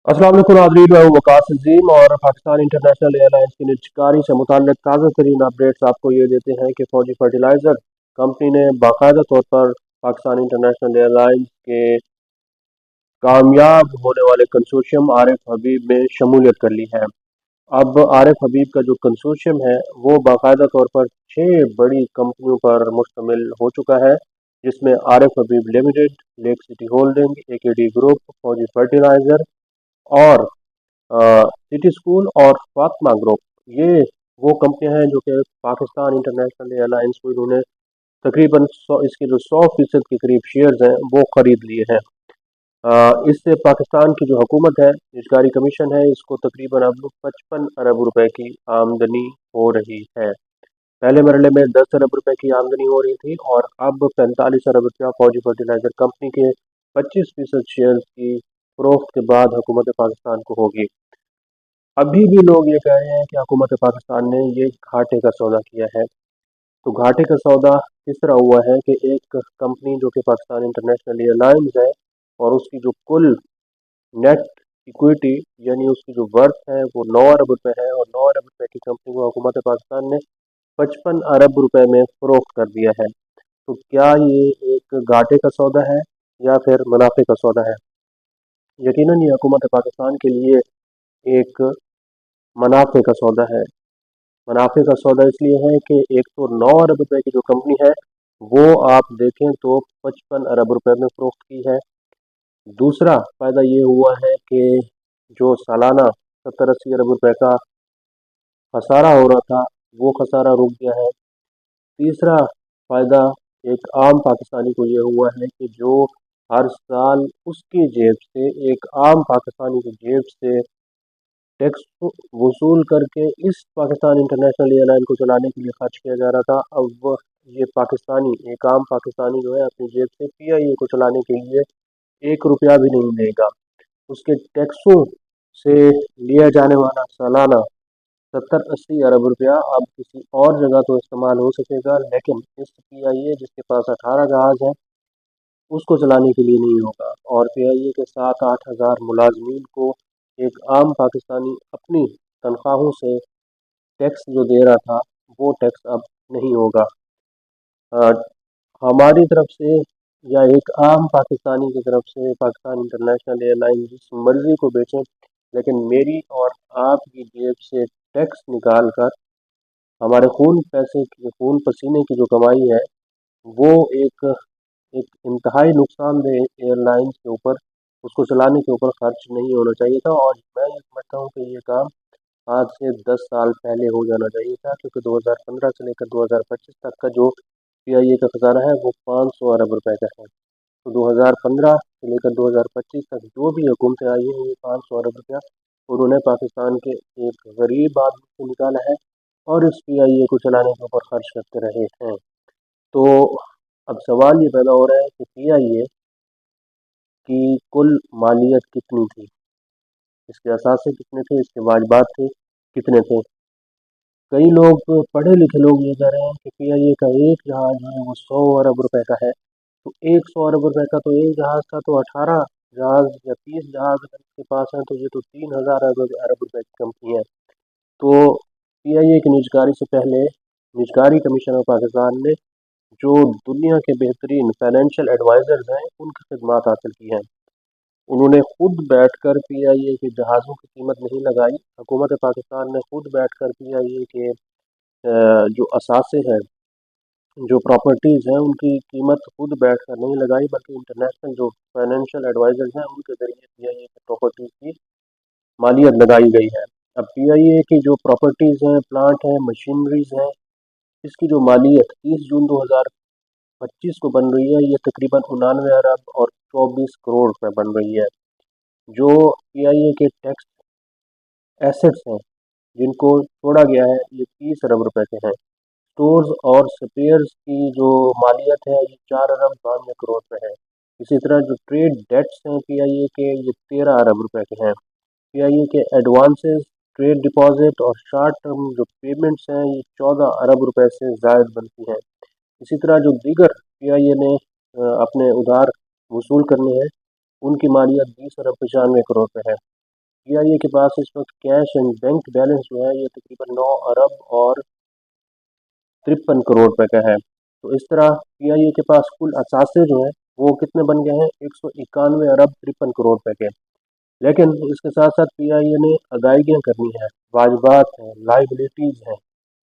अस्सलाम वालेकुम नाज़रीन, मैं हूं वकास अजीम और पाकिस्तान इंटरनेशनल एयरलाइंस की निजकारी से मुताल्लिक ताज़ा तरीन अपडेट्स आपको ये देते हैं कि फौजी फर्टिलाइज़र कंपनी ने बाकायदा तौर पर पाकिस्तान इंटरनेशनल एयरलाइंस के कामयाब होने वाले कंसोर्शियम आरिफ हबीब में शमूलियत कर ली है। अब आरिफ हबीब का जो कंसोर्शियम है वो बाकायदा तौर पर 6 बड़ी कंपनियों पर मुश्तमिल हो चुका है, जिसमें Arif Habib limited, Lake City holding, AKD group, Fauji fertilizer और सिटी स्कूल और फातमा ग्रुप। ये वो कंपनियां हैं जो कि पाकिस्तान इंटरनेशनल एयरलाइंस को इन्होंने तकरीबन 100 इसके जो 100% के करीब शेयर्स हैं वो खरीद लिए हैं। इससे पाकिस्तान की जो हुकूमत है, निजकारी कमीशन है, इसको तकरीबन अब 55 अरब रुपए की आमदनी हो रही है। पहले मरले में 10 अरब रुपए की आमदनी हो रही थी और अब 45 अरब रुपया फौजी फर्टिलाइजर कंपनी के 25% शेयर की फरोख्त के बाद हुकूमत पाकिस्तान को होगी। अभी भी लोग ये कह रहे हैं कि हुकूमत पाकिस्तान ने ये घाटे का सौदा किया है। तो घाटे का सौदा किस तरह हुआ है कि एक कंपनी जो कि पाकिस्तान इंटरनेशनल एयरलाइंस है और उसकी जो कुल नेट इक्विटी यानी उसकी जो वर्थ है वो 9 अरब रुपए है और 9 अरब रुपए की कंपनी को हुकूमत पाकिस्तान ने 55 अरब रुपए में फरोख्त कर दिया है। तो क्या ये एक घाटे का सौदा है या फिर मुनाफे का सौदा है? यकीनन ये हुकूमत पाकिस्तान के लिए एक मुनाफे का सौदा है। मुनाफे का सौदा इसलिए है कि एक तो 9 अरब रुपए की जो कंपनी है वो आप देखें तो 55 अरब रुपए में फरोख्त की है। दूसरा फ़ायदा ये हुआ है कि जो सालाना 70-80 अरब रुपए का खसारा हो रहा था वो खसारा रुक गया है। तीसरा फ़ायदा एक आम पाकिस्तानी को ये हुआ है कि जो हर साल उसकी जेब से, एक आम पाकिस्तानी की जेब से टैक्स वसूल करके इस पाकिस्तान इंटरनेशनल एयरलाइन को चलाने के लिए खर्च किया जा रहा था, अब ये पाकिस्तानी, एक आम पाकिस्तानी जो है अपनी जेब से PIA को चलाने के लिए 1 रुपया भी नहीं देगा। उसके टैक्सों से लिया जाने वाला सालाना 70-80 अरब रुपया अब किसी और जगह तो इस्तेमाल हो सकेगा, लेकिन इस PIA जिसके पास 18 जहाज हैं उसको चलाने के लिए नहीं होगा। और PIA के 7-8 हज़ार मुलाजमीन को एक आम पाकिस्तानी अपनी तनख्वाहों से टैक्स जो दे रहा था वो टैक्स अब नहीं होगा। अ, हमारी तरफ से या एक आम पाकिस्तानी की तरफ से पाकिस्तान इंटरनेशनल एयरलाइन जिस मर्जी को बेचें, लेकिन मेरी और आपकी जेब से टैक्स निकाल कर हमारे खून पैसे की, खून पसीने की जो कमाई है वो एक एक इंतहाई नुकसानदेह एयरलाइंस के ऊपर, उसको चलाने के ऊपर खर्च नहीं होना चाहिए था। और मैं ये समझता हूँ कि ये काम आज से 10 साल पहले हो जाना चाहिए था, क्योंकि 2015 से लेकर 2025 तक का जो PIA का खजाना है वो 500 अरब रुपए का है। तो 2015 से लेकर 2025 तक जो भी हुकूमतें आई हैं, ये 500 अरब रुपया उन्होंने पाकिस्तान के एक गरीब आदमी से निकाला है और इस PIA को चलाने के ऊपर खर्च करते रहे हैं। तो अब सवाल ये पैदा हो रहा है कि PIA की कुल मालियत कितनी थी, इसके असासे कितने थे, इसके वाजबात थे कितने थे। कई लोग, पढ़े लिखे लोग ये कह रहे हैं कि PIA का एक जहाज जो है वो 100 अरब रुपए का है। तो एक 100 अरब रुपए का तो एक जहाज था, तो 18 जहाज या 30 जहाज अगर इसके पास हैं तो ये तो 3,000 अरब रुपए की कंपनी है। तो PIA की निजकारी से पहले निजकारी कमीशन ऑफ पाकिस्तान ने जो दुनिया के बेहतरीन फाइनेंशियल एडवाइजर्स हैं उनकी खिदमात हासिल की हैं। उन्होंने खुद बैठकर PIA के जहाज़ों की कीमत नहीं लगाई। हुकूमत पाकिस्तान ने खुद बैठकर PIA के जो असासे हैं, जो प्रॉपर्टीज़ हैं, उनकी कीमत खुद बैठकर नहीं लगाई, बल्कि इंटरनेशनल जो फाइनेंशियल एडवाइजर्स हैं उनके ज़रिए PIA की प्रॉपर्टीज़ की मालियत लगाई गई है। अब PIA की जो प्रॉपर्टीज़ हैं, प्लांट हैं, मशीनरीज हैं, इसकी जो मालियत 30 जून 2025 को बन रही है, ये तकरीबन 99 अरब और 24 करोड़ रुपए बन रही है। जो PIA के टैक्स एसेट्स हैं जिनको छोड़ा गया है, ये 30 अरब रुपए के हैं। स्टोर्स और स्पेयर्स की जो मालियत है ये 4 अरब 92 करोड़ रुपए है। इसी तरह जो ट्रेड डेट्स हैं PIA के, ये 13 अरब रुपए के हैं। PIA के एडवांसेस, ट्रेड डिपॉजिट और शॉर्ट टर्म जो पेमेंट्स हैं ये 14 अरब रुपए से ज़ायद बनती हैं। इसी तरह जो दीगर PIA ने अपने उधार वसूल करने हैं, उनकी मालियत 20 अरब 95 करोड़ रुपए है। پی آئی اے کے پاس اس وقت کیش اینڈ بینک بیلنس جو ہے یہ تقریباً 9 ارب اور 53 کروڑ روپے کا ہے۔ تو اس طرح پی آئی اے کے پاس کل اثاثے جو ہیں وہ کتنے بن گئے ہیں، 191 ارب 53 کروڑ روپے کے۔ لیکن اس کے ساتھ ساتھ پی آئی اے نے ادائیگیاں کرنی ہیں، واجبات ہیں، لائبلٹیز ہیں،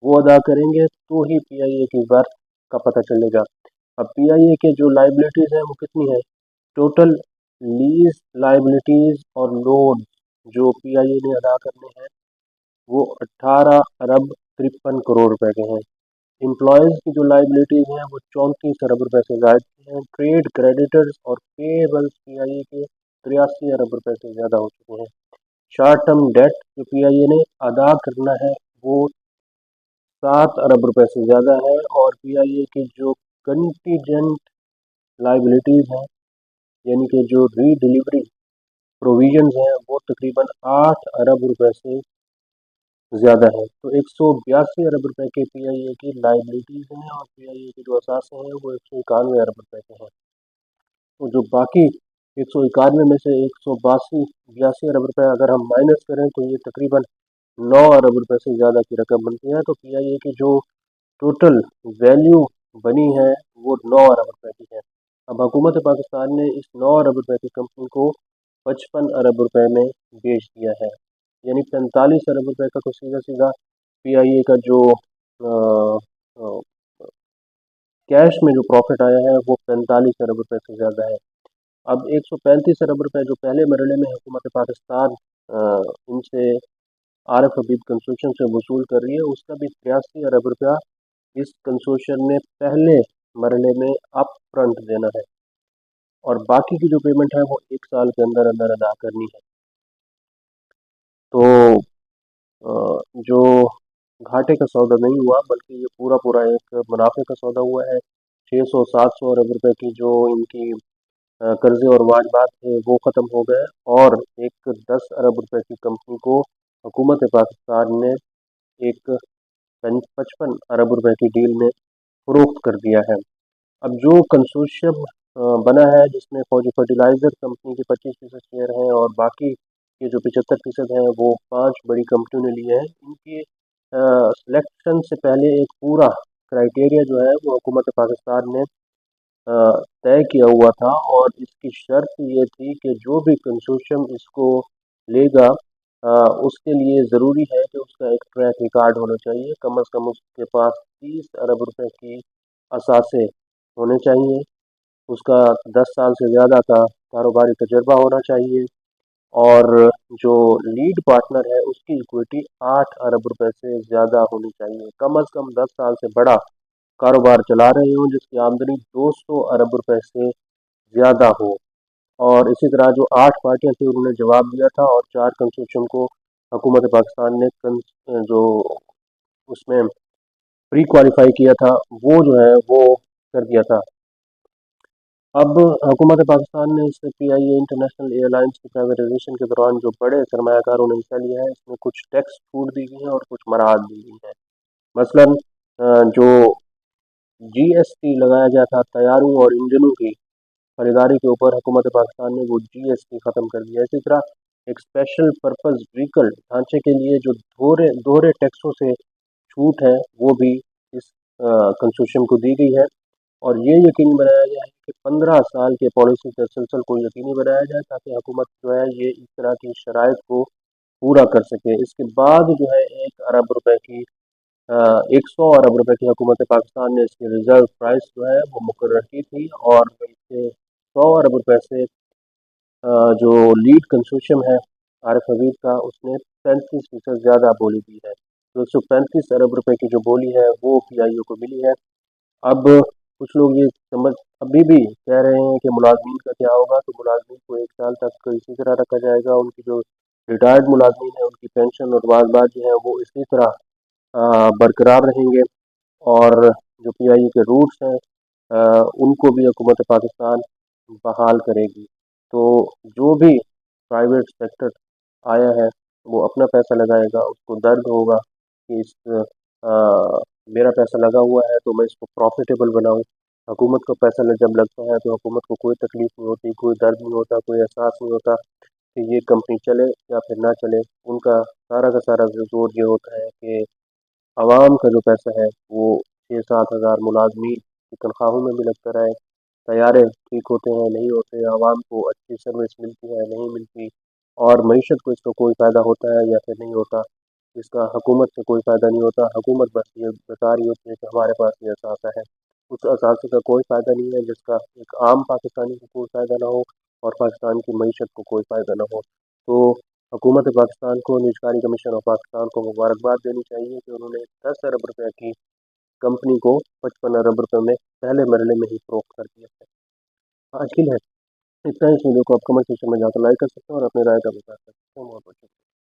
وہ ادا کریں گے تو ہی پی آئی اے کی ورث کا پتہ چلے گا۔ اب پی آئی اے کے جو لائبلٹیز ہیں وہ کتنی ہیں، ٹوٹل لیز لائبلٹیز اور لون جو پی آئی اے نے ادا کرنے ہیں وہ 18 ارب 53 کروڑ روپے کے ہیں۔ امپلائیز کی جو لائبلٹیز ہیں وہ 34 ارب روپے سے زائد کی ہیں۔ ٹریڈ کریڈیٹرز اور پیبلز پی آئی اے کے 83 ارب روپے سے زیادہ ہو چکے ہیں۔ شارٹ ٹرم ڈیٹ جو پی آئی اے نے ادا کرنا ہے وہ 7 ارب روپے سے زیادہ ہے، اور پی آئی اے کی جو کنٹیجنٹ لائبلٹیز ہیں یعنی کہ جو ری ڈلیوری پروویژنز ہیں وہ تقریباً 8 ارب روپے سے زیادہ ہے۔ تو 182 ارب روپے کے پی آئی اے کی لائبلٹیز ہیں، اور پی آئی اے کے جو اثاثے ہیں وہ 191 ارب روپے کے ہیں۔ تو جو باقی 191 میں سے 182 ارب روپے اگر ہم مائنس کریں تو یہ تقریباً 9 ارب روپے سے زیادہ کی رقم بنتی ہے۔ تو پی آئی اے کی جو ٹوٹل ویلیو بنی ہے وہ 9 ارب روپے کی ہے۔ اب حکومت پاکستان نے اس 9 ارب روپے کی کمپنی کو 55 ارب روپے میں بیچ دیا ہے، یعنی 45 ارب روپے کا تو سیدھا سیدھا پی آئی اے کا جو کیش میں جو پروفٹ آیا ہے وہ 45 ارب روپے سے زیادہ ہے۔ اب 135 ارب روپے جو پہلے مرحلے میں حکومت پاکستان ان سے عارف حبیب کنسوشن سے وصول کر رہی ہے، اس کا بھی 83 ارب روپیہ اس کنسوشن نے پہلے مرحلے میں اپ فرنٹ دینا ہے، اور باقی کی جو پیمنٹ ہے وہ 1 سال کے اندر اندر ادا کرنی ہے۔ تو جو گھاٹے کا سودا نہیں ہوا بلکہ یہ پورا پورا ایک منافع کا سودا ہوا ہے۔ 600 700 ارب روپے کی جو ان کی قرضے اور واجبات تھے وہ ختم ہو گئے، اور ایک 10 ارب روپے کی کمپنی کو حکومت پاکستان نے ایک 55 ارب روپے کی ڈیل میں فروخت کر دیا ہے۔ اب جو کنسورشیم بنا ہے جس میں فوجی فرٹیلائزر کمپنی کے 25% شیئر ہیں، اور باقی کے جو 75% ہیں وہ 5 بڑی کمپنیوں نے لیے ہیں، ان کی سلیکشن سے پہلے ایک پورا کرائٹیریا جو ہے وہ حکومت پاکستان نے طے کیا ہوا تھا، اور اس کی شرط یہ تھی کہ جو بھی کنسورشیم اس کو لے گا اس کے لیے ضروری ہے کہ اس کا ایک ٹریک ریکارڈ ہونا چاہیے، کم از کم اس کے پاس 30 ارب روپے کی اثاثے ہونے چاہیے، اس کا 10 سال سے زیادہ کا کاروباری تجربہ ہونا چاہیے، اور جو لیڈ پارٹنر ہے اس کی ایکویٹی 8 ارب روپے سے زیادہ ہونی چاہیے، کم از کم 10 سال سے بڑا کاروبار چلا رہے ہوں جس کی آمدنی 200 ارب روپے سے زیادہ ہو۔ اور اسی طرح جو 8 پارٹیاں تھیں انہوں نے جواب دیا تھا، اور 4 کنسورشیم کو حکومت پاکستان نے جو اس میں پری کوالیفائی کیا تھا وہ جو ہے وہ کر دیا تھا۔ اب حکومت پاکستان نے اس پی آئی اے انٹرنیشنل ایئر لائنس کی پرائیویٹائزیشن کے دوران جو بڑے سرمایہ کاروں نے حصہ لیا ہے اس میں کچھ ٹیکس چھوٹ دی گئی ہیں اور کچھ مراحت دی گئی ہیں۔ مثلاً جو جی ایس ٹی لگایا گیا تھا طیاروں اور انجنوں کی خریداری کے اوپر، حکومت پاکستان نے وہ جی ایس ٹی ختم کر دیا ہے۔ اسی طرح ایک اسپیشل پرپز وہیکل ڈھانچے کے لیے جو دوہرے ٹیکسوں سے چھوٹ ہے وہ بھی اس کنسورشیم کو دی گئی ہے، اور یہ یقینی بنایا گیا ہے کہ 15 سال کے پالیسی تسلسل کو یقینی بنایا جائے تاکہ حکومت جو ہے یہ اس طرح کی شرائط کو پورا کر سکے۔ اس کے بعد جو ہے 100 ارب روپے کی حکومت پاکستان نے اس کی ریزرو پرائس جو ہے وہ مقرر کی تھی، اور اسے 100 ارب روپے سے جو لیڈ کنسورشیم ہے عارف حبیب کا اس نے 35% زیادہ بولی دی ہے، تو 135 ارب روپے کی جو بولی ہے وہ پی آئی او کو ملی ہے۔ اب کچھ لوگ یہ ابھی بھی کہہ رہے ہیں کہ ملازمین کا کیا ہوگا، تو ملازمین کو 1 سال تک اسی طرح رکھا جائے گا، ان کی جو ریٹائرڈ ملازمین ہیں ان کی پینشن اور واجبات جو ہیں وہ اسی طرح برقرار رہیں گے، اور جو پی آئی اے کے روٹس ہیں ان کو بھی حکومت پاکستان بحال کرے گی۔ تو جو بھی پرائیویٹ سیکٹر آیا ہے وہ اپنا پیسہ لگائے گا، اس کو درد ہوگا کہ میرا پیسہ لگا ہوا ہے تو میں اس کو پروفیٹیبل بناؤں۔ حکومت کو پیسہ جب لگتا ہے تو حکومت کو کوئی تکلیف نہیں ہوتی، کوئی درد نہیں ہوتا، کوئی احساس نہیں ہوتا کہ ये कंपनी चले या फिर ना चले, उनका सारा का सारा ज़ोर ये होता है कि आवाम का जो पैसा है वो 6-7 हज़ार मुलाजमीन की तनख्वाहों में भी लगता रहे, तैयारे ठीक होते हैं नहीं होते, आवाम को अच्छी सर्विस मिलती है नहीं मिलती, और मईशत को इसका कोई फ़ायदा होता है या फिर नहीं होता, इसका हुकूमत से कोई फ़ायदा नहीं होता। हुकूमत बस ये बता रही होती है कि हमारे पास ये असासा है, उस असासे का कोई फ़ायदा नहीं है, जिसका एक आम पाकिस्तानी को कोई फ़ायदा ना हो और पाकिस्तान की मईशत को कोई फ़ायदा ना हो। तो हुकूमत पाकिस्तान को, निजकारी कमीशन ऑफ पाकिस्तान को मुबारकबाद देनी चाहिए कि उन्होंने 10 अरब रुपये की कंपनी को 55 अरब रुपये में पहले मरले में ही फ़रोख्त कर दिया है। आज के लिए इतना ही। इस वीडियो को आप कमेंट सेक्शन में जाकर लाइक कर सकते हैं और अपनी राय का भी बता सकते हैं। बहुत बहुत शुक्रिया।